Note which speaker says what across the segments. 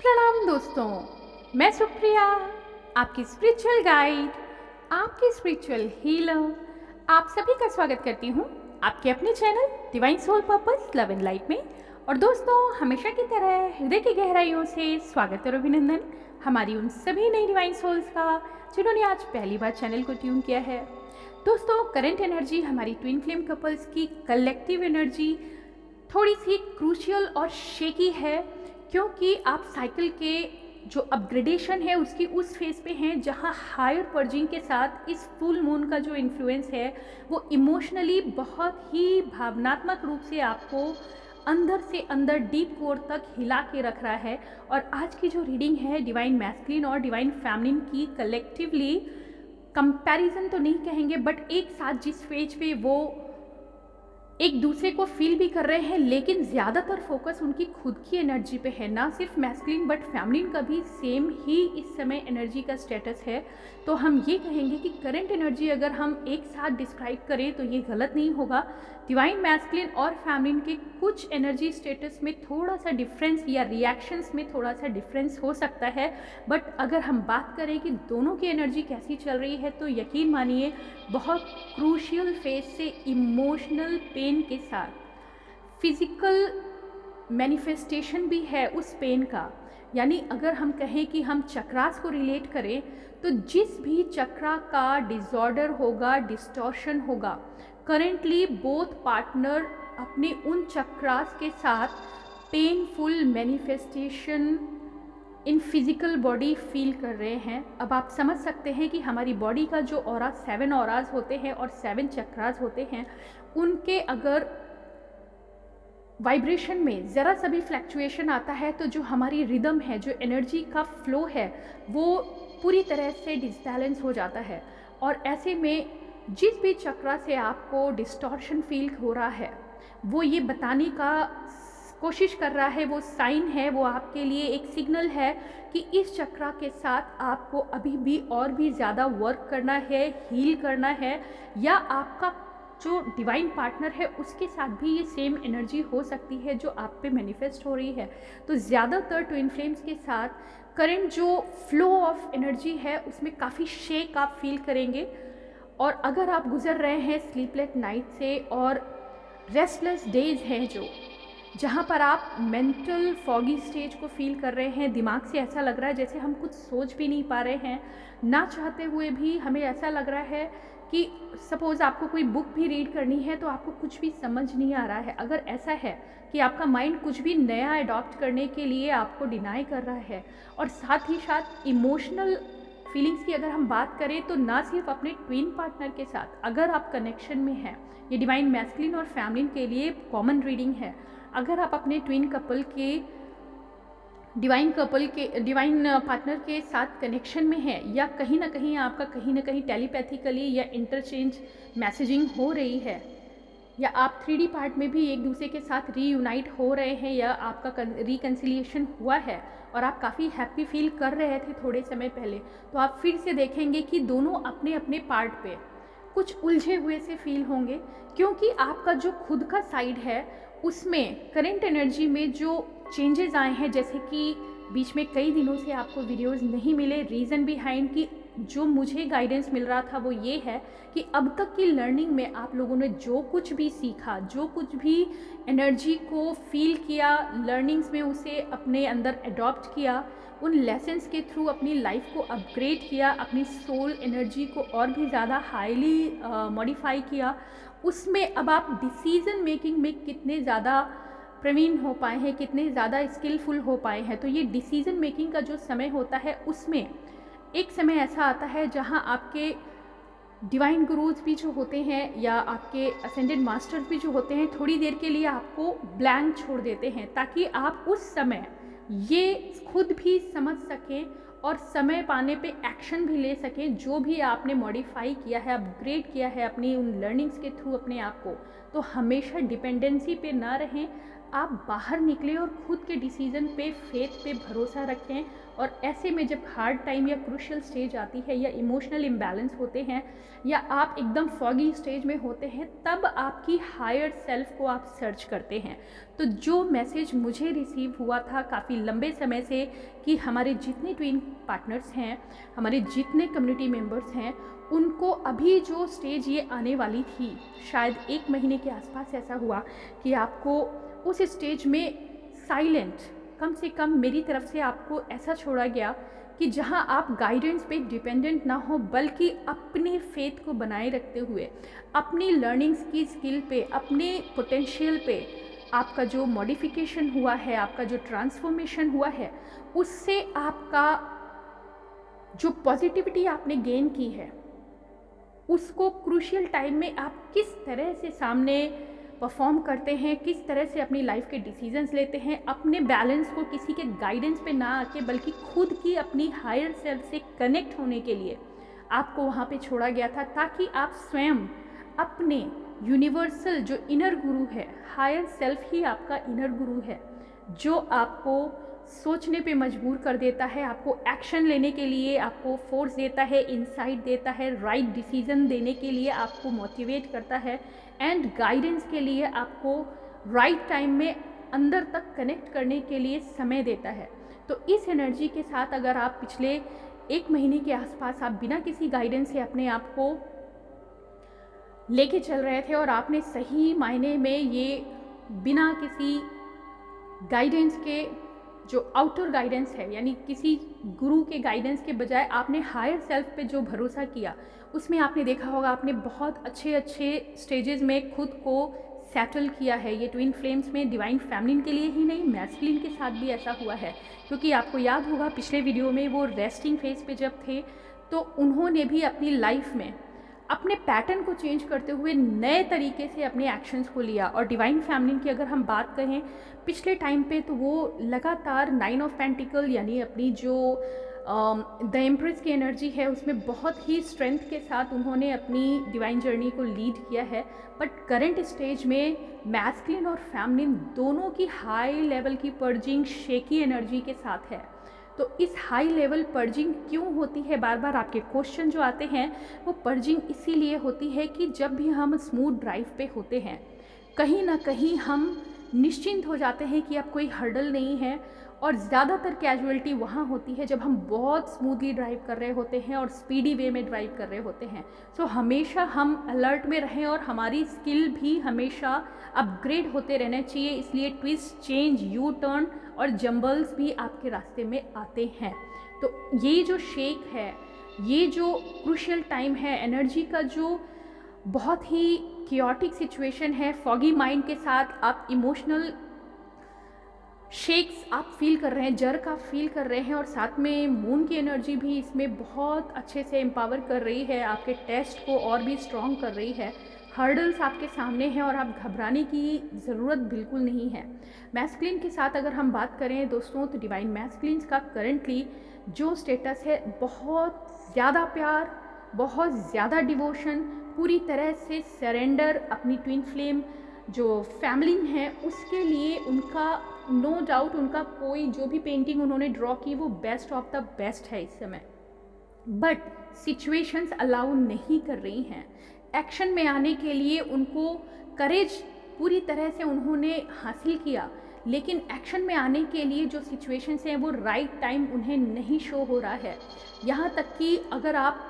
Speaker 1: प्रणाम दोस्तों, मैं सुप्रिया, आपकी स्पिरिचुअल गाइड, आपकी स्पिरिचुअल हीलर। आप सभी का स्वागत करती हूँ आपके अपने channel divine soul purpose love and light में। और दोस्तों, हमेशा की तरह हृदय की गहराइयों से स्वागत और अभिनंदन हमारी उन सभी नई डिवाइन सोल्स का जिन्होंने आज पहली बार चैनल को ट्यून किया है। दोस्तों, करंट एनर्जी हमारी ट्विन फ्लेम कपल्स की कलेक्टिव एनर्जी थोड़ी सी क्रूशियल और शेकी है, क्योंकि आप साइकिल के जो अपग्रेडेशन है उसकी उस फेज पे हैं जहां हायर पर्जिंग के साथ इस फुल मून का जो इन्फ्लुएंस है वो इमोशनली बहुत ही भावनात्मक रूप से आपको अंदर से अंदर डीप कोर तक हिला के रख रहा है। और आज की जो रीडिंग है डिवाइन मैस्कुलिन और डिवाइन फेमिनिन की कलेक्टिवली कंपैरिजन तो नहीं कहेंगे, बट एक साथ जिस फेज पे वो एक दूसरे को फील भी कर रहे हैं, लेकिन ज़्यादातर फोकस उनकी खुद की एनर्जी पे है। ना सिर्फ मैस्कुलिन बट फेमिनिन का भी सेम ही इस समय एनर्जी का स्टेटस है। तो हम ये कहेंगे कि करंट एनर्जी अगर हम एक साथ डिस्क्राइब करें तो ये गलत नहीं होगा। डिवाइन मैस्कुलिन और फेमिनिन के कुछ एनर्जी स्टेटस में थोड़ा सा डिफरेंस या रिएक्शंस में थोड़ा सा डिफरेंस हो सकता है, बट अगर हम बात करें कि दोनों की एनर्जी कैसी चल रही है तो यकीन मानिए बहुत क्रूशियल फेज से इमोशनल पेन के साथ फिजिकल मैनिफेस्टेशन भी है उस पेन का। यानी अगर हम कहें कि हम चक्रास को रिलेट करें तो जिस भी चक्रा का डिसऑर्डर होगा, डिस्टॉर्शन होगा, करेंटली बोथ पार्टनर अपने उन चक्रास के साथ painful manifestation in physical body feel कर रहे हैं। अब आप समझ सकते हैं कि हमारी बॉडी का जो ऑरा 7 ऑराज होते हैं और 7 चक्रास होते हैं, उनके अगर वाइब्रेशन में ज़रा सा भी फ्लैक्चुएशन आता है तो जो हमारी रिदम है, जो एनर्जी का फ्लो है, वो पूरी तरह से डिसबैलेंस हो जाता है। और ऐसे में जिस भी चक्रा से आपको डिस्टॉर्शन फील हो रहा है वो ये बताने का कोशिश कर रहा है, वो साइन है, वो आपके लिए एक सिग्नल है कि इस चक्रा के साथ आपको अभी भी और भी ज़्यादा वर्क करना है, हील करना है, या आपका जो डिवाइन पार्टनर है उसके साथ भी ये सेम एनर्जी हो सकती है जो आप पे मैनिफेस्ट हो रही है। तो ज़्यादातर ट्विन फ्लेम्स के साथ करंट जो फ्लो ऑफ एनर्जी है उसमें काफ़ी शेक आप फील करेंगे। और अगर आप गुजर रहे हैं स्लीपलेस नाइट से और रेस्टलेस डेज हैं जो जहाँ पर आप मेंटल फॉगी स्टेज को फील कर रहे हैं, दिमाग से ऐसा लग रहा है जैसे हम कुछ सोच भी नहीं पा रहे हैं, ना चाहते हुए भी हमें ऐसा लग रहा है कि सपोज़ आपको कोई बुक भी रीड करनी है तो आपको कुछ भी समझ नहीं आ रहा है। अगर ऐसा है कि आपका माइंड कुछ भी नया अडॉप्ट करने के लिए आपको डिनाई कर रहा है, और साथ ही साथ इमोशनल फीलिंग्स की अगर हम बात करें तो ना सिर्फ अपने ट्विन पार्टनर के साथ अगर आप कनेक्शन में हैं, ये डिवाइन मैस्कुलिन और फेमिनिन के लिए कॉमन रीडिंग है। अगर आप अपने ट्विन कपल के डिवाइन पार्टनर के साथ कनेक्शन में है, या कहीं ना कहीं आपका कहीं ना कहीं टेलीपैथिकली या इंटरचेंज मैसेजिंग हो रही है, या आप 3D पार्ट में भी एक दूसरे के साथ रीयूनाइट हो रहे हैं, या आपका रिकन्सिलिएशन हुआ है और आप काफ़ी हैप्पी फील कर रहे थे थोड़े समय पहले, तो आप फिर से देखेंगे कि दोनों अपने अपने पार्ट पे कुछ उलझे हुए से फील होंगे, क्योंकि आपका जो खुद का साइड है उसमें करंट एनर्जी में जो चेंजेस आए हैं, जैसे कि बीच में कई दिनों से आपको वीडियोस नहीं मिले, रीज़न बिहाइंड कि जो मुझे गाइडेंस मिल रहा था वो ये है कि अब तक की लर्निंग में आप लोगों ने जो कुछ भी सीखा, जो कुछ भी एनर्जी को फील किया, लर्निंग्स में उसे अपने अंदर अडॉप्ट किया, उन लेसन्स के थ्रू अपनी लाइफ को अपग्रेड किया, अपनी सोल एनर्जी को और भी ज़्यादा हाईली मॉडिफाई किया, उसमें अब आप डिसीज़न मेकिंग में कितने ज़्यादा प्रवीण हो पाए हैं, कितने ज़्यादा स्किलफुल हो पाए हैं। तो ये डिसीज़न मेकिंग का जो समय होता है उसमें एक समय ऐसा आता है जहां आपके डिवाइन गुरुज भी जो होते हैं या आपके असेंडेड मास्टर्स भी जो होते हैं थोड़ी देर के लिए आपको ब्लैंक छोड़ देते हैं, ताकि आप उस समय ये खुद भी समझ सकें और समय पाने पे एक्शन भी ले सकें जो भी आपने मॉडिफाई किया है, अपग्रेड किया है अपनी उन लर्निंग्स के थ्रू अपने आप को। तो हमेशा डिपेंडेंसी पे ना रहें, आप बाहर निकलें और खुद के डिसीज़न पे, फेथ पे भरोसा रखें। और ऐसे में जब हार्ड टाइम या क्रूशियल स्टेज आती है या इमोशनल इम्बैलेंस होते हैं या आप एकदम फॉगी स्टेज में होते हैं, तब आपकी हायर सेल्फ को आप सर्च करते हैं। तो जो मैसेज मुझे रिसीव हुआ था काफ़ी लंबे समय से कि हमारे जितने ट्विन पार्टनर्स हैं, हमारे जितने कम्युनिटी मेंबर्स हैं, उनको अभी जो स्टेज ये आने वाली थी, शायद 1 महीने के आसपास ऐसा हुआ कि आपको उस स्टेज में साइलेंट, कम से कम मेरी तरफ से आपको ऐसा छोड़ा गया कि जहां आप गाइडेंस पे डिपेंडेंट ना हो, बल्कि अपने फेथ को बनाए रखते हुए, अपनी लर्निंग्स की स्किल पे, अपने पोटेंशियल पे आपका जो मॉडिफिकेशन हुआ है, आपका जो ट्रांसफॉर्मेशन हुआ है, उससे आपका जो पॉजिटिविटी आपने गेन की है, उसको क्रूशियल टाइम में आप किस तरह से सामने परफॉर्म करते हैं, किस तरह से अपनी लाइफ के डिसीजंस लेते हैं, अपने बैलेंस को किसी के गाइडेंस पे ना आके बल्कि खुद की अपनी हायर सेल्फ से कनेक्ट होने के लिए आपको वहाँ पे छोड़ा गया था, ताकि आप स्वयं अपने यूनिवर्सल जो इनर गुरु है, हायर सेल्फ ही आपका इनर गुरु है, जो आपको सोचने पे मजबूर कर देता है, आपको एक्शन लेने के लिए आपको फोर्स देता है, इंसाइट देता है, राइट डिसीजन देने के लिए आपको मोटिवेट करता है, एंड गाइडेंस के लिए आपको राइट टाइम में अंदर तक कनेक्ट करने के लिए समय देता है। तो इस एनर्जी के साथ अगर आप पिछले 1 महीने के आसपास आप बिना किसी गाइडेंस से अपने आप को लेके चल रहे थे और आपने सही मायने में ये बिना किसी गाइडेंस के, जो आउटर गाइडेंस है यानी किसी गुरु के गाइडेंस के बजाय आपने हायर सेल्फ पे जो भरोसा किया, उसमें आपने देखा होगा आपने बहुत अच्छे स्टेजेस में खुद को सेटल किया है। ये ट्विन फ्लेम्स में डिवाइन फैमिलीन के लिए ही नहीं, मैस्कुलिन के साथ भी ऐसा हुआ है, क्योंकि आपको याद होगा पिछले वीडियो में वो रेस्टिंग फेज पे जब थे तो उन्होंने भी अपनी लाइफ में अपने पैटर्न को चेंज करते हुए नए तरीके से अपने एक्शंस को लिया। और डिवाइन फैमिलीन की अगर हम बात करें पिछले टाइम पे, तो वो लगातार 9 ऑफ पेंटिकल यानी अपनी जो द एम्प्रेस की एनर्जी है उसमें बहुत ही स्ट्रेंथ के साथ उन्होंने अपनी डिवाइन जर्नी को लीड किया है। बट करंट स्टेज में मैस्कुलिन और फेमिनिन दोनों की हाई लेवल की पर्जिंग शेकी एनर्जी के साथ है। तो इस हाई लेवल पर्जिंग क्यों होती है, बार बार आपके क्वेश्चन जो आते हैं, वो पर्जिंग इसीलिए होती है कि जब भी हम स्मूथ ड्राइव पे होते हैं, कहीं ना कहीं हम निश्चिंत हो जाते हैं कि अब कोई हर्डल नहीं है, और ज़्यादातर कैजुअलिटी वहाँ होती है जब हम बहुत स्मूथली ड्राइव कर रहे होते हैं और स्पीडी वे में ड्राइव कर रहे होते हैं। सो हमेशा हम अलर्ट में रहें और हमारी स्किल भी हमेशा अपग्रेड होते रहना चाहिए। इसलिए ट्विस्ट, चेंज, यू टर्न और जंबल्स भी आपके रास्ते में आते हैं। तो ये जो शेक है, ये जो क्रूशियल टाइम है, एनर्जी का जो बहुत ही क्योटिक सिचुएशन है, फॉगी माइंड के साथ आप इमोशनल शेक्स आप फील कर रहे हैं, जर्क आप फील कर रहे हैं, और साथ में मून की एनर्जी भी इसमें बहुत अच्छे से एम्पावर कर रही है, आपके टेस्ट को और भी स्ट्रॉन्ग कर रही है। हर्डल्स आपके सामने हैं और आप घबराने की ज़रूरत बिल्कुल नहीं है। मैस्कुलिन के साथ अगर हम बात करें दोस्तों, तो डिवाइन मैस्कुलिन्स का करंटली जो स्टेटस है, बहुत ज़्यादा प्यार, बहुत ज़्यादा डिवोशन, पूरी तरह से सरेंडर अपनी ट्विन फ्लेम जो फैमिली है उसके लिए। उनका नो डाउट उनका कोई जो भी पेंटिंग उन्होंने ड्रॉ की वो बेस्ट ऑफ द बेस्ट है इस समय, बट सिचुएशंस अलाउ नहीं कर रही हैं एक्शन में आने के लिए। उनको करेज पूरी तरह से उन्होंने हासिल किया, लेकिन एक्शन में आने के लिए जो सिचुएशंस हैं वो राइट टाइम उन्हें नहीं शो हो रहा है। यहाँ तक कि अगर आप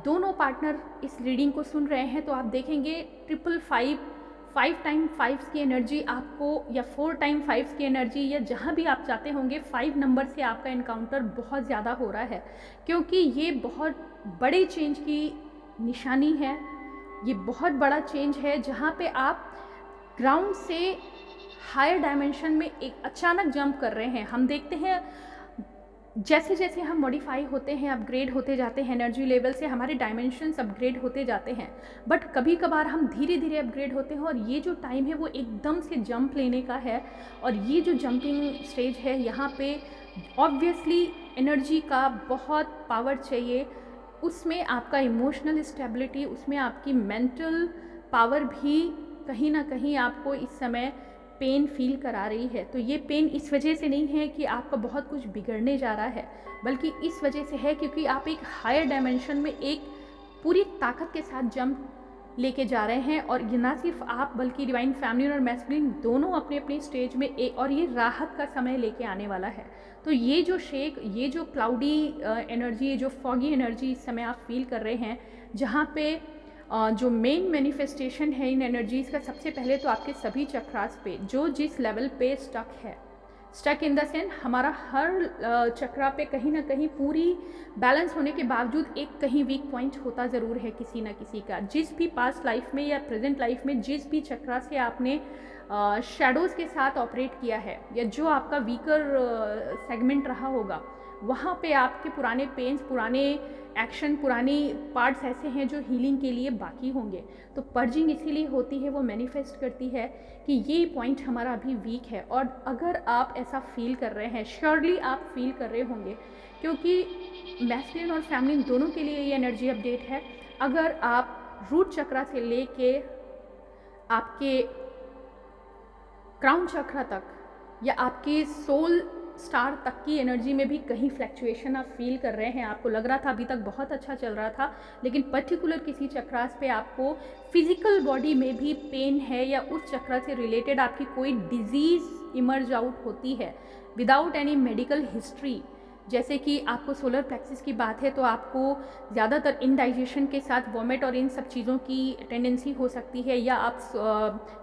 Speaker 1: दोनों पार्टनर इस रीडिंग को सुन रहे हैं तो आप देखेंगे 555 5 टाइम 5 की एनर्जी आपको, या 4 टाइम 5 की एनर्जी, या जहाँ भी आप चाहते होंगे 5 नंबर से आपका इनकाउंटर बहुत ज़्यादा हो रहा है, क्योंकि ये बहुत बड़े चेंज की निशानी है। ये बहुत बड़ा चेंज है जहाँ पे आप ग्राउंड से हायर डायमेंशन में एक अचानक जंप कर रहे हैं। हम देखते हैं जैसे जैसे हम मॉडिफाई होते हैं, अपग्रेड होते जाते हैं एनर्जी लेवल से, हमारे डायमेंशंस अपग्रेड होते जाते हैं, बट कभी कभार हम धीरे धीरे अपग्रेड होते हैं। और ये जो टाइम है वो एकदम से जंप लेने का है, और ये जो जंपिंग स्टेज है यहाँ पे ऑब्वियसली एनर्जी का बहुत पावर चाहिए। उसमें आपका इमोशनल स्टेबिलिटी, उसमें आपकी मेंटल पावर भी कहीं ना कहीं आपको इस समय पेन फील करा रही है, तो ये पेन इस वजह से नहीं है कि आपका बहुत कुछ बिगड़ने जा रहा है, बल्कि इस वजह से है क्योंकि आप एक हायर डायमेंशन में एक पूरी ताकत के साथ जंप लेके जा रहे हैं। और ये ना सिर्फ आप बल्कि डिवाइन फेमिनिन और मैस्कुलिन दोनों अपने अपने स्टेज में एक, और ये राहत का समय लेके आने वाला है। तो ये जो शेक, ये जो क्लाउडी एनर्जी, जो फॉगी एनर्जी इस समय आप फील कर रहे हैं, जहाँ पे जो मेन मैनिफेस्टेशन है इन एनर्जीज़ का, सबसे पहले तो आपके सभी चक्रास पे जो जिस लेवल पे स्टक है, स्टक इन द सेंस हमारा हर चक्रा पे कहीं ना कहीं पूरी बैलेंस होने के बावजूद एक कहीं वीक पॉइंट होता ज़रूर है किसी ना किसी का। जिस भी पास्ट लाइफ में या प्रेजेंट लाइफ में जिस भी चक्रा से आपने शैडोज़ के साथ ऑपरेट किया है, या जो आपका वीकर सेगमेंट रहा होगा, वहाँ पे आपके पुराने पेन्स, पुराने एक्शन, पुरानी पार्ट्स ऐसे हैं जो हीलिंग के लिए बाकी होंगे। तो पर्जिंग इसीलिए होती है, वो मैनिफेस्ट करती है कि ये पॉइंट हमारा अभी वीक है। और अगर आप ऐसा फील कर रहे हैं, श्योरली आप फील कर रहे होंगे, क्योंकि मैस्कुलिन और फेमिनिन दोनों के लिए ये एनर्जी अपडेट है। अगर आप रूट चक्रा से लेके आपके क्राउन चक्रा तक या आपके सोल स्टार तक की एनर्जी में भी कहीं फ्लैक्चुएशन आप फील कर रहे हैं, आपको लग रहा था अभी तक बहुत अच्छा चल रहा था, लेकिन पर्टिकुलर किसी चक्रास पे आपको फिजिकल बॉडी में भी पेन है, या उस चक्रा से रिलेटेड आपकी कोई डिजीज़ इमर्ज आउट होती है विदाउट एनी मेडिकल हिस्ट्री, जैसे कि आपको सोलर प्लेक्सिस की बात है तो आपको ज़्यादातर इनडाइजेशन के साथ वॉमिट और इन सब चीज़ों की टेंडेंसी हो सकती है, या आप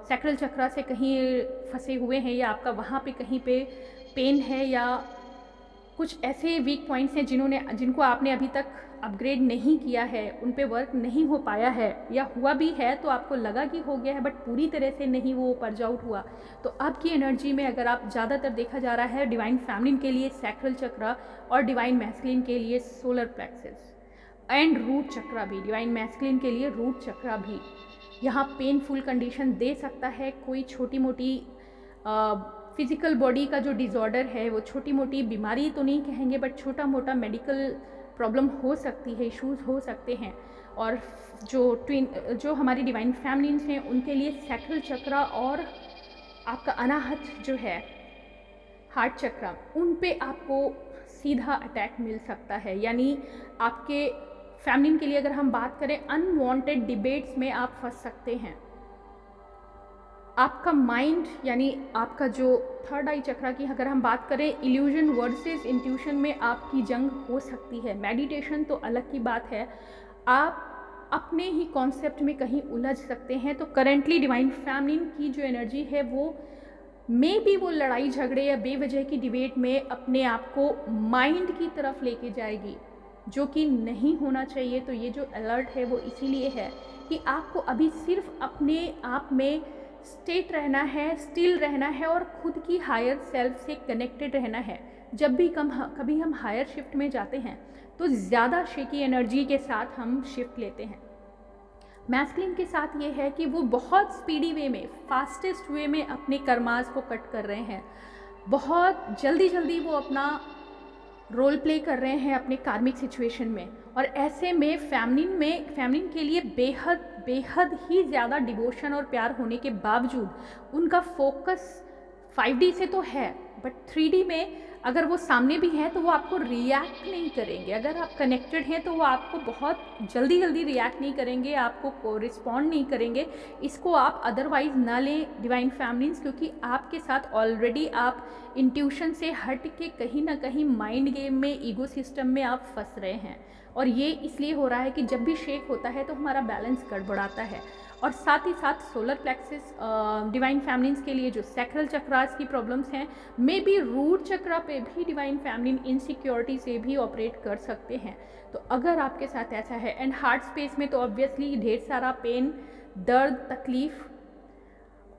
Speaker 1: सैक्रल चक्रा से कहीं फंसे हुए हैं, या आपका वहाँ पे कहीं पे पेन है, या कुछ ऐसे वीक पॉइंट्स हैं जिनको आपने अभी तक अपग्रेड नहीं किया है, उन पे वर्क नहीं हो पाया है, या हुआ भी है तो आपको लगा कि हो गया है बट पूरी तरह से नहीं वो पर्ज आउट हुआ। तो अब की एनर्जी में अगर आप ज़्यादातर देखा जा रहा है डिवाइन फेमिनिन के लिए सैक्रल चक्रा और डिवाइन मैस्कुलिन के लिए सोलर प्लेक्सिस एंड रूट चक्रा भी, डिवाइन मैस्कुलिन के लिए रूट चक्रा भी यहाँ पेनफुल कंडीशन दे सकता है। कोई छोटी मोटी फिज़िकल बॉडी का जो डिसऑर्डर है, वो छोटी मोटी बीमारी तो नहीं कहेंगे बट छोटा मोटा मेडिकल प्रॉब्लम हो सकती है, इश्यूज़ हो सकते हैं। और जो हमारी डिवाइन फेमिनिन्स हैं उनके लिए सैक्रल चक्रा और आपका अनाहत जो है हार्ट चक्रा, उन पे आपको सीधा अटैक मिल सकता है। यानी आपके फेमिनिन के लिए अगर हम बात करें, अनवांटेड डिबेट्स में आप फंस सकते हैं। आपका माइंड यानी आपका जो थर्ड आई चक्रा की अगर हम बात करें, इल्यूजन वर्सेस इंट्यूशन में आपकी जंग हो सकती है। मेडिटेशन तो अलग की बात है, आप अपने ही कॉन्सेप्ट में कहीं उलझ सकते हैं। तो करेंटली डिवाइन फेमिनिन की जो एनर्जी है वो वो लड़ाई झगड़े या बेवजह की डिबेट में अपने आप को माइंड की तरफ लेके जाएगी, जो कि नहीं होना चाहिए। तो ये जो अलर्ट है वो इसीलिए है कि आपको अभी सिर्फ अपने आप में स्टेट रहना है, स्टिल रहना है और खुद की हायर सेल्फ से कनेक्टेड रहना है। जब भी कभी हम हायर शिफ्ट में जाते हैं तो ज़्यादा शेकी एनर्जी के साथ हम शिफ्ट लेते हैं। मैस्कुलिन के साथ ये है कि वो बहुत स्पीडी वे में, फास्टेस्ट वे में अपने कर्मास को कट कर रहे हैं, बहुत जल्दी वो अपना रोल प्ले कर रहे हैं अपने कार्मिक सिचुएशन में। और ऐसे में फेमिनिन के लिए बेहद ही ज़्यादा डिवोशन और प्यार होने के बावजूद उनका फोकस 5D से तो है, बट 3D में अगर वो सामने भी हैं तो वो आपको रिएक्ट नहीं करेंगे। अगर आप कनेक्टेड हैं तो वो आपको बहुत जल्दी रिएक्ट नहीं करेंगे, आपको रिस्पॉन्ड नहीं करेंगे। इसको आप अदरवाइज ना लें डिवाइन फेमिनिन्स, क्योंकि आपके साथ ऑलरेडी आप इंट्यूशन से हट के कहीं ना कहीं माइंड गेम में, ईगो सिस्टम में आप फंस रहे हैं। और ये इसलिए हो रहा है कि जब भी शेक होता है तो हमारा बैलेंस गड़बड़ाता है। और साथ ही साथ सोलर प्लेक्सिस डिवाइन फेमिनिन्स के लिए जो सैक्रल चक्रास की प्रॉब्लम्स हैं, मे बी रूट चक्रा पे भी डिवाइन फेमिनिन इनसिक्योरिटी से भी ऑपरेट कर सकते हैं। तो अगर आपके साथ ऐसा है, एंड हार्ट स्पेस में तो ऑब्वियसली ढेर सारा पेन, दर्द, तकलीफ,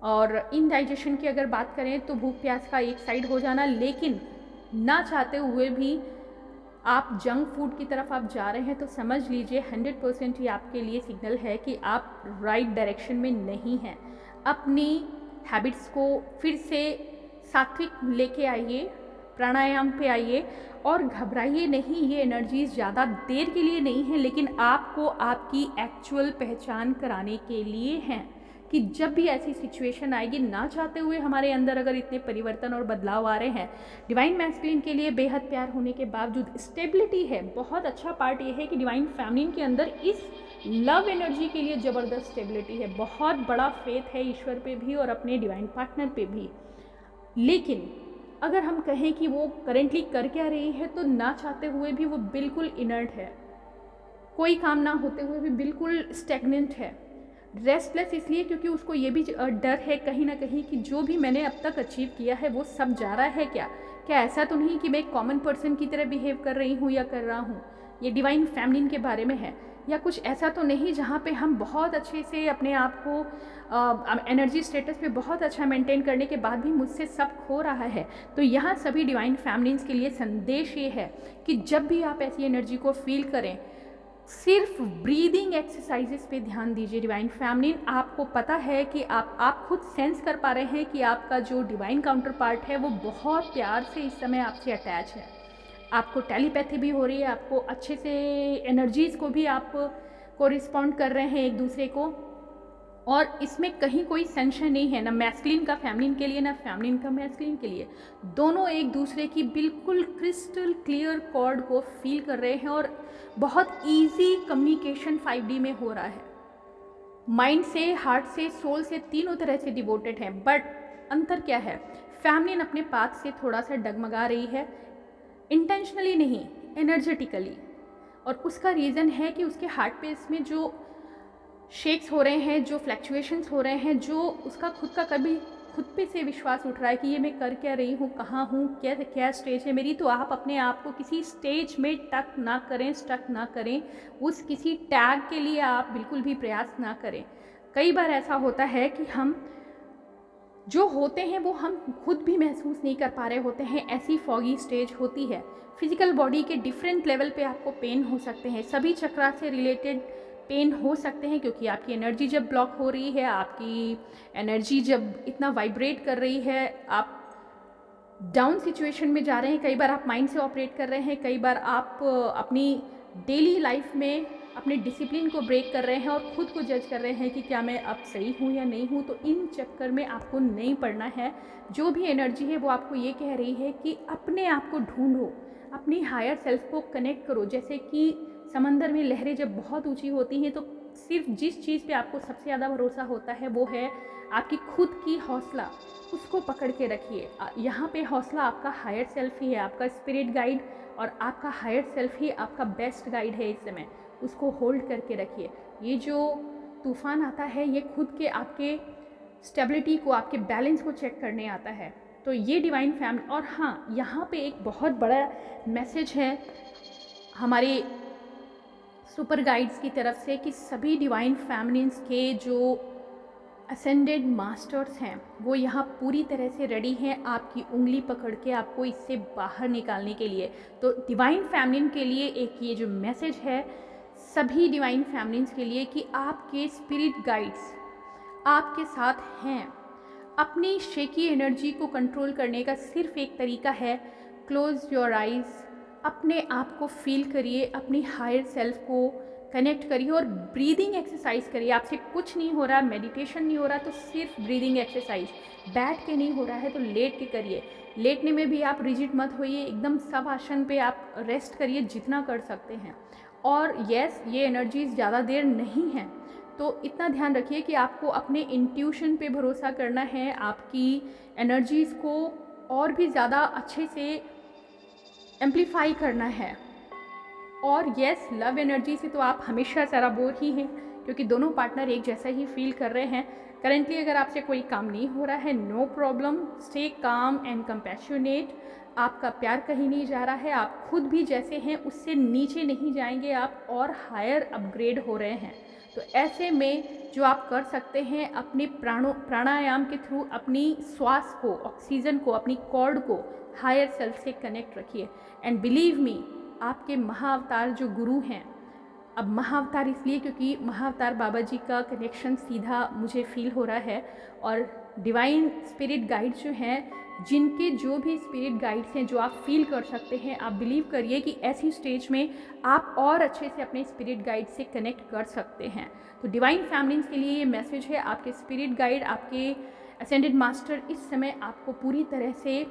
Speaker 1: और इनडाइजेशन की अगर बात करें तो भूख प्यास का एक साइड हो जाना, लेकिन ना चाहते हुए भी आप जंक फूड की तरफ आप जा रहे हैं, तो समझ लीजिए 100% ये आपके लिए सिग्नल है कि आप राइट डायरेक्शन में नहीं हैं। अपनी हैबिट्स को फिर से सात्विक लेके आइए, प्राणायाम पे आइए और घबराइए नहीं। ये एनर्जीज ज़्यादा देर के लिए नहीं है, लेकिन आपको आपकी एक्चुअल पहचान कराने के लिए हैं कि जब भी ऐसी सिचुएशन आएगी, ना चाहते हुए हमारे अंदर अगर इतने परिवर्तन और बदलाव आ रहे हैं, डिवाइन मैस्कुलिन के लिए बेहद प्यार होने के बावजूद स्टेबिलिटी है। बहुत अच्छा पार्ट ये है कि डिवाइन फेमिनिन के अंदर इस लव एनर्जी के लिए ज़बरदस्त स्टेबिलिटी है। बहुत बड़ा फेथ है ईश्वर पे भी और अपने डिवाइन पार्टनर पे भी। लेकिन अगर हम कहें कि वो करेंटली कर क्या रही है, तो ना चाहते हुए भी वो बिल्कुल इनर्ट है, कोई काम ना होते हुए भी बिल्कुल स्टैग्नेंट है, रेस्टलेस। इसलिए क्योंकि उसको ये भी डर है कहीं ना कहीं कि जो भी मैंने अब तक अचीव किया है वो सब जा रहा है क्या ऐसा तो नहीं कि मैं एक कॉमन पर्सन की तरह बिहेव कर रही हूँ या कर रहा हूँ। ये डिवाइन फेमिनिन के बारे में है। या कुछ ऐसा तो नहीं जहाँ पे हम बहुत अच्छे से अपने आप को एनर्जी स्टेटस पे बहुत अच्छा मेंटेन करने के बाद भी मुझसे सब खो रहा है। तो यहाँ सभी डिवाइन फेमिनिन्स के लिए संदेश ये है कि जब भी आप ऐसी एनर्जी को फील करें, सिर्फ ब्रीदिंग एक्सरसाइजेस पे ध्यान दीजिए। डिवाइन फेमिनिन, आपको पता है कि आप खुद सेंस कर पा रहे हैं कि आपका जो डिवाइन काउंटर पार्ट है वो बहुत प्यार से इस समय आपसे अटैच है। आपको टेलीपैथी भी हो रही है, आपको अच्छे से एनर्जीज़ को भी आप को रिस्पॉन्ड कर रहे हैं एक दूसरे को। और इसमें कहीं कोई संशय नहीं है, ना मैस्कुलिन का फेमिनिन के लिए ना फेमिनिन का मैस्कुलिन के लिए। दोनों एक दूसरे की बिल्कुल क्रिस्टल क्लियर कॉर्ड को फील कर रहे हैं और बहुत इजी कम्युनिकेशन 5D में हो रहा है। माइंड से, हार्ट से, सोल से, तीनों तरह से डिवोटेड है। बट अंतर क्या है, फेमिनिन अपने पाथ से थोड़ा सा डगमगा रही है, इंटेंशनली नहीं, एनर्जेटिकली। और उसका रीज़न है कि उसके हार्ट पे इसमें जो शेक्स हो रहे हैं, जो फ्लैक्चुएशंस हो रहे हैं, जो उसका खुद का कभी खुद पे से विश्वास उठ रहा है कि ये मैं कर क्या रही हूँ, कहाँ हूँ, क्या स्टेज है मेरी। तो आप अपने आप को किसी स्टेज में स्टक ना करें, उस किसी टैग के लिए आप बिल्कुल भी प्रयास ना करें। कई बार ऐसा होता है कि हम जो होते हैं वो हम खुद भी महसूस नहीं कर पा रहे होते हैं, ऐसी फॉगी स्टेज होती है। फिजिकल बॉडी के डिफरेंट लेवल पे आपको पेन हो सकते हैं, सभी चक्रा से रिलेटेड पेन हो सकते हैं, क्योंकि आपकी एनर्जी जब ब्लॉक हो रही है, आपकी एनर्जी जब इतना वाइब्रेट कर रही है, आप डाउन सिचुएशन में जा रहे हैं। कई बार आप माइंड से ऑपरेट कर रहे हैं, कई बार आप अपनी डेली लाइफ में अपने डिसिप्लिन को ब्रेक कर रहे हैं और ख़ुद को जज कर रहे हैं कि क्या मैं अब सही हूँ या नहीं हूँ। तो इन चक्कर में आपको नहीं पड़ना है। जो भी एनर्जी है वो आपको ये कह रही है कि अपने आप को ढूंढो, अपनी हायर सेल्फ को कनेक्ट करो। जैसे कि समंदर में लहरें जब बहुत ऊंची होती हैं तो सिर्फ जिस चीज़ पे आपको सबसे ज़्यादा भरोसा होता है वो है आपकी खुद की हौसला, उसको पकड़ के रखिए। यहाँ पे हौसला आपका हायर सेल्फ ही है, आपका स्पिरिट गाइड, और आपका हायर सेल्फ ही आपका बेस्ट गाइड है इस समय। उसको होल्ड करके रखिए। ये जो तूफ़ान आता है ये खुद के आपके स्टेबिलिटी को, आपके बैलेंस को चेक करने आता है। तो ये डिवाइन फैमिली। और हाँ, यहाँ पे एक बहुत बड़ा मैसेज है हमारे सुपर गाइड्स की तरफ से कि सभी डिवाइन फैमिलीन्स के जो असेंडेड मास्टर्स हैं वो यहाँ पूरी तरह से रेडी हैं आपकी उंगली पकड़ के आपको इससे बाहर निकालने के लिए। तो डिवाइन फैमिलीन के लिए एक ये जो मैसेज है सभी डिवाइन फैमिलीन्स के लिए कि आपके स्पिरिट गाइड्स आपके साथ हैं। अपनी शेकी एनर्जी को कंट्रोल करने का सिर्फ एक तरीका है, क्लोज योर आइज़, अपने आप को फील करिए, अपनी हायर सेल्फ को कनेक्ट करिए और ब्रीदिंग एक्सरसाइज करिए। आपसे कुछ नहीं हो रहा, मेडिटेशन नहीं हो रहा तो सिर्फ ब्रीदिंग एक्सरसाइज, बैठ के नहीं हो रहा है तो लेट के करिए। लेटने में भी आप रिजिड मत होइए, एकदम सब आसन पे आप रेस्ट करिए जितना कर सकते हैं। और यस, ये एनर्जीज ज़्यादा देर नहीं है, तो इतना ध्यान रखिए कि आपको अपने इंट्यूशन पे भरोसा करना है, आपकी एनर्जीज़ को और भी ज़्यादा अच्छे से एम्पलीफाई करना है। और यस, लव एनर्जी से तो आप हमेशा सराबोर ही हैं, क्योंकि दोनों पार्टनर एक जैसा ही फील कर रहे हैं। करेंटली अगर आपसे कोई काम नहीं हो रहा है, no problem, stay calm and compassionate. आपका प्यार कहीं नहीं जा रहा है, आप खुद भी जैसे हैं उससे नीचे नहीं जाएंगे, आप और हायर अपग्रेड हो रहे हैं। तो ऐसे में जो आप कर सकते हैं, अपने प्राणायाम के थ्रू अपनी श्वास को, ऑक्सीजन को, अपनी कॉर्ड को हायर सेल्फ से कनेक्ट रखिए। एंड बिलीव मी, आपके महाअवतार जो गुरु हैं, अब महाअवतार इसलिए क्योंकि महाअवतार बाबा जी का कनेक्शन सीधा मुझे फील हो रहा है, और डिवाइन स्पिरिट गाइड्स जो हैं, जिनके जो भी स्पिरिट गाइड्स हैं जो आप फील कर सकते हैं, आप बिलीव करिए कि ऐसी स्टेज में आप और अच्छे से अपने स्पिरिट गाइड से कनेक्ट कर सकते हैं। तो डिवाइन फैमिलीज के लिए ये मैसेज है, आपके स्पिरिट गाइड, आपके असेंडेड मास्टर इस समय आपको पूरी तरह से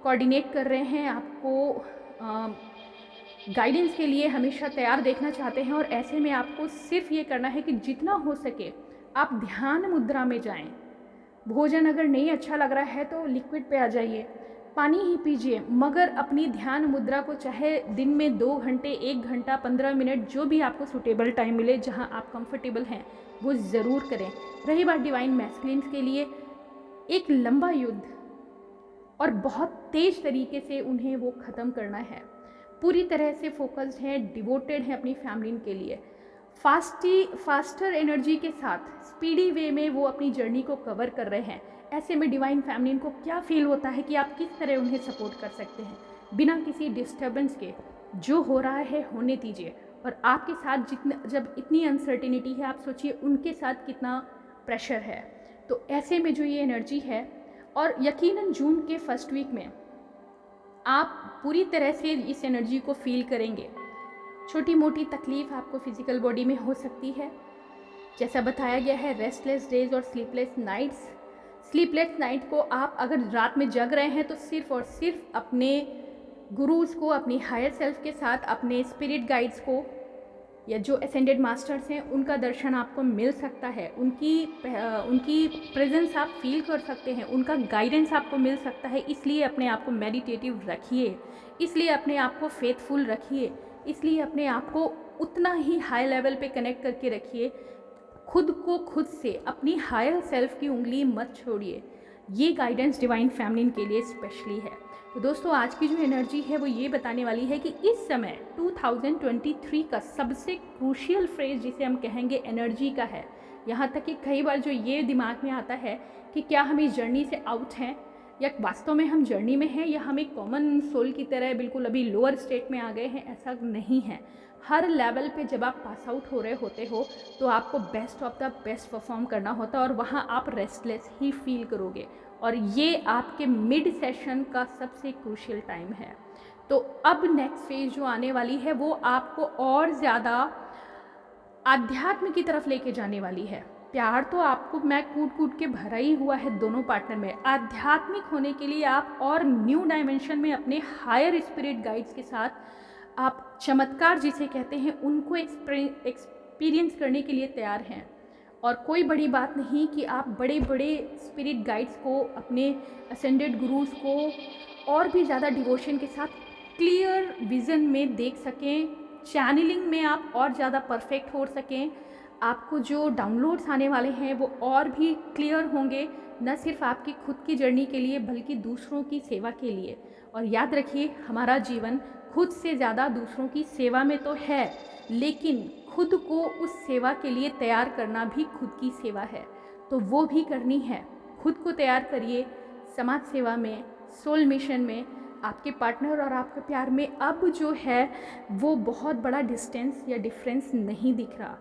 Speaker 1: कोऑर्डिनेट कर रहे हैं, आपको गाइडेंस के लिए हमेशा तैयार देखना चाहते हैं। और ऐसे में आपको सिर्फ ये करना है कि जितना हो सके आप ध्यान मुद्रा में जाएं। भोजन अगर नहीं अच्छा लग रहा है तो लिक्विड पे आ जाइए, पानी ही पीजिए, मगर अपनी ध्यान मुद्रा को चाहे दिन में 2 घंटे, 1 घंटा, 15 मिनट, जो भी आपको सूटेबल टाइम मिले, जहां आप कंफर्टेबल हैं, वो ज़रूर करें। रही बात डिवाइन मैस्कुलिन्स के लिए, एक लंबा युद्ध और बहुत तेज तरीके से उन्हें वो ख़त्म करना है, पूरी तरह से फोकस्ड हैं, डिवोटेड हैं अपनी फैमिली के लिए। फास्टर एनर्जी के साथ स्पीडी वे में वो अपनी जर्नी को कवर कर रहे हैं। ऐसे में डिवाइन फैमिली को क्या फील होता है कि आप किस तरह उन्हें सपोर्ट कर सकते हैं बिना किसी डिस्टर्बेंस के। जो हो रहा है होने दीजिए, और आपके साथ जब इतनी अनसर्टिनिटी है, आप सोचिए उनके साथ कितना प्रेशर है। तो ऐसे में जो ये एनर्जी है, और यकीनन जून के फर्स्ट वीक में आप पूरी तरह से इस एनर्जी को फील करेंगे। छोटी मोटी तकलीफ आपको फिजिकल बॉडी में हो सकती है, जैसा बताया गया है, रेस्टलेस डेज और स्लीपलेस नाइट्स। स्लीपलेस नाइट को आप अगर रात में जग रहे हैं तो सिर्फ और सिर्फ अपने गुरुज़ को, अपनी हायर सेल्फ के साथ, अपने स्पिरिट गाइड्स को या जो असेंडेड मास्टर्स हैं उनका दर्शन आपको मिल सकता है, उनकी प्रेजेंस आप फील कर सकते हैं, उनका गाइडेंस आपको मिल सकता है। इसलिए अपने आप को मेडिटेटिव रखिए, इसलिए अपने आप को फेथफुल रखिए, इसलिए अपने आप को उतना ही हाई लेवल पे कनेक्ट करके रखिए। खुद को खुद से, अपनी हायर सेल्फ की उंगली मत छोड़िए। ये गाइडेंस डिवाइन फैमिली के लिए स्पेशली है। तो दोस्तों, आज की जो एनर्जी है वो ये बताने वाली है कि इस समय 2023 का सबसे क्रूशियल फ्रेज जिसे हम कहेंगे एनर्जी का है। यहाँ तक कि कई बार जो ये दिमाग में आता है कि क्या हम इस जर्नी से आउट हैं, या वास्तव में हम जर्नी में हैं, या हम एक कॉमन सोल की तरह बिल्कुल अभी लोअर स्टेट में आ गए हैं। ऐसा नहीं है। हर लेवल पे जब आप पास आउट हो रहे होते हो तो आपको best of the best perform करना होता है, और वहाँ आप रेस्टलेस ही फील करोगे। और ये आपके मिड सेशन का सबसे क्रूशियल टाइम है। तो अब नेक्स्ट फेज जो आने वाली है वो आपको और ज़्यादा आध्यात्म की तरफ लेके जाने वाली है। प्यार तो आपको मैं कूट कूट के भरा ही हुआ है दोनों पार्टनर में। आध्यात्मिक होने के लिए आप और न्यू डायमेंशन में अपने हायर स्पिरिट गाइड्स के साथ आप चमत्कार जिसे कहते हैं उनको एक्सपीरियंस करने के लिए तैयार हैं। और कोई बड़ी बात नहीं कि आप बड़े बड़े स्पिरिट गाइड्स को, अपने असेंडेड गुरुज को और भी ज़्यादा डिवोशन के साथ क्लियर विज़न में देख सकें, चैनलिंग में आप और ज़्यादा परफेक्ट हो सकें। आपको जो डाउनलोड्स आने वाले हैं वो और भी क्लियर होंगे, न सिर्फ आपकी खुद की जर्नी के लिए बल्कि दूसरों की सेवा के लिए। और याद रखिए, हमारा जीवन खुद से ज़्यादा दूसरों की सेवा में तो है, लेकिन खुद को उस सेवा के लिए तैयार करना भी खुद की सेवा है, तो वो भी करनी है। खुद को तैयार करिए समाज सेवा में, सोल मिशन में। आपके पार्टनर और आपके प्यार में अब जो है वो बहुत बड़ा डिस्टेंस या डिफरेंस नहीं दिख रहा।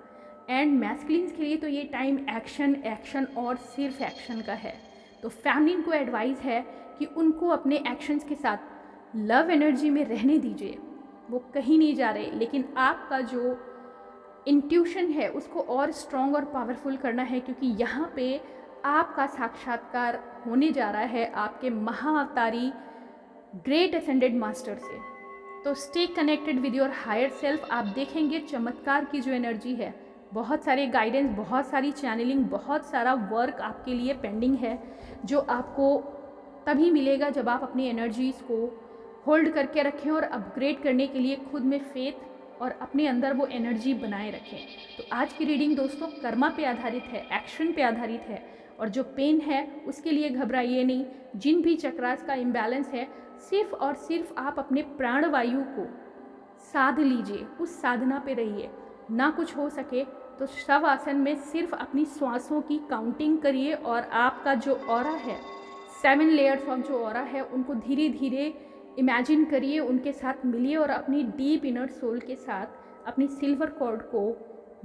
Speaker 1: एंड मैस्कुलिन्स के लिए तो ये टाइम एक्शन, एक्शन और सिर्फ एक्शन का है। तो फैमिली को एडवाइस है कि उनको अपने एक्शंस के साथ लव एनर्जी में रहने दीजिए। वो कहीं नहीं जा रहे, लेकिन आपका जो इंट्यूशन है उसको और स्ट्रॉन्ग और पावरफुल करना है, क्योंकि यहाँ पे आपका साक्षात्कार होने जा रहा है आपके महाअवतारी ग्रेट असेंडेड मास्टर से। तो stay connected with your higher self. आप देखेंगे चमत्कार की जो एनर्जी है, बहुत सारे गाइडेंस, बहुत सारी चैनलिंग, बहुत सारा वर्क आपके लिए पेंडिंग है, जो आपको तभी मिलेगा जब आप अपनी एनर्जीज़ को होल्ड करके रखें और अपग्रेड करने के लिए खुद में फेथ और अपने अंदर वो एनर्जी बनाए रखें। तो आज की रीडिंग दोस्तों कर्मा पे आधारित है, एक्शन पे आधारित है, और जो पेन है उसके लिए घबराइए नहीं। जिन भी चक्रास का इम्बैलेंस है, सिर्फ और सिर्फ आप अपने प्राणवायु को साध लीजिए, उस साधना पे रहिए। ना कुछ हो सके तो शव आसन में सिर्फ अपनी श्वासों की काउंटिंग करिए, और आपका जो ऑरा है, 7 लेयर्स ऑफ जो ऑरा है, उनको धीरे धीरे इमेजिन करिए, उनके साथ मिलिए और अपनी डीप इनर सोल के साथ अपनी सिल्वर कॉर्ड को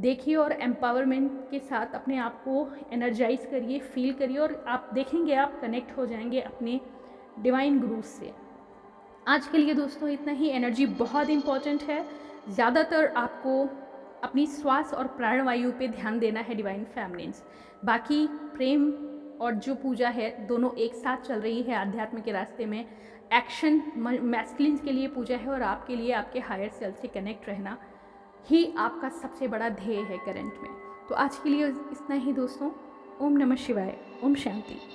Speaker 1: देखिए और एम्पावरमेंट के साथ अपने आप को एनर्जाइज करिए, फील करिए और आप देखेंगे आप कनेक्ट हो जाएंगे अपने डिवाइन गुरु से। आज के लिए दोस्तों इतना ही। एनर्जी बहुत इम्पॉर्टेंट है। ज़्यादातर आपको अपनी श्वास और प्राणवायु पे ध्यान देना है डिवाइन फेमिनिन्स। बाकी प्रेम और जो पूजा है दोनों एक साथ चल रही है आध्यात्म के रास्ते में। एक्शन मैस्कुलिन्स के लिए पूजा है और आपके लिए आपके हायर सेल्फ से कनेक्ट रहना ही आपका सबसे बड़ा ध्येय है करंट में। तो आज के लिए इतना ही दोस्तों। ओम नमः शिवाय। ओम शांति।